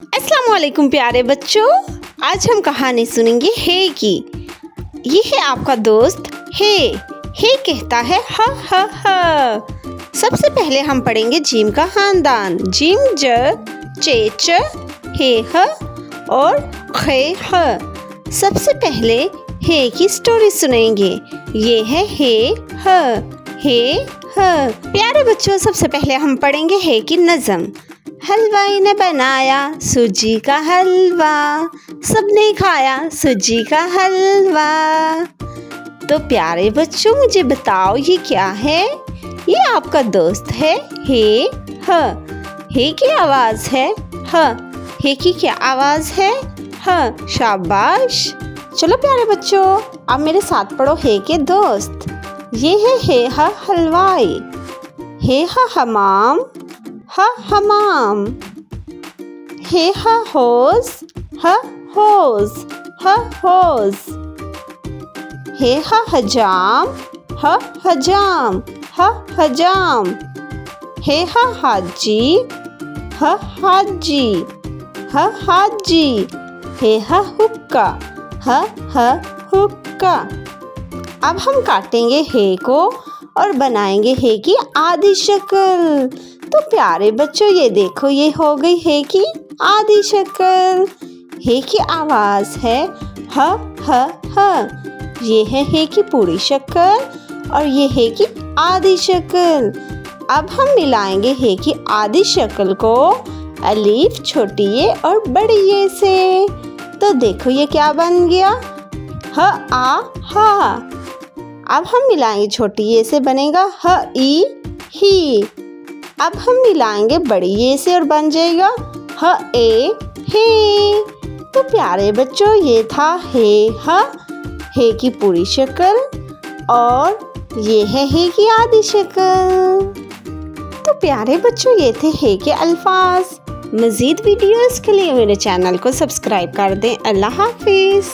अस्सलाम वालेकुम प्यारे बच्चों, आज हम कहानी सुनेंगे हे की। ये है आपका दोस्त हे कहता है हा हा हा। सबसे पहले हम पढ़ेंगे जीम का खानदान। जीम ज चे च हे ह और खे ह। सबसे पहले हे की स्टोरी सुनेंगे। ये है हे ह। प्यारे बच्चों, सबसे पहले हम पढ़ेंगे हे की नज़म। हलवाई ने बनाया सूजी का हलवा, सबने खाया सूजी का हलवा। तो प्यारे बच्चों, मुझे बताओ ये क्या है? ये आपका दोस्त है हे ह। हे की आवाज़ है ह। हे की क्या आवाज़ है? ह। शाबाश। चलो प्यारे बच्चों, अब मेरे साथ पढ़ो हे के दोस्त। ये है हे ह हलवाई, हे ह हमाम, ह हमाम। हे ह होज़, ह होज़, ह होज़। हे ह हजाम, ह हजाम, ह हजाम। हे ह हाजी, ह हाजी, ह हाजी। हे ह हुक्का, ह हुक्का। अब हम काटेंगे हे को और बनाएंगे हे की आधी शक्ल। तो प्यारे बच्चों, ये देखो, ये हो गई हे की आधी शक्ल। हे की आवाज़ है ह ह। ये है हे की पूरी शक्ल और ये हे की आधी शक्ल। अब हम मिलाएंगे हे की आधी शक्ल को अलीफ छोटी ये और बड़ी ये से। तो देखो ये क्या बन गया, ह आ हा। अब हम मिलाएंगे छोटी ये से, बनेगा ह ई ही। अब हम मिलाएंगे बड़ी ये से और बन जाएगा ह ए हे। तो प्यारे बच्चों, ये था हे की पूरी शक्ल और ये है हे की आधी शक्ल। तो प्यारे बच्चों, ये थे हे के अल्फाज। मज़ीद वीडियोस के लिए मेरे चैनल को सब्सक्राइब कर दें। अल्लाह हाफिज़।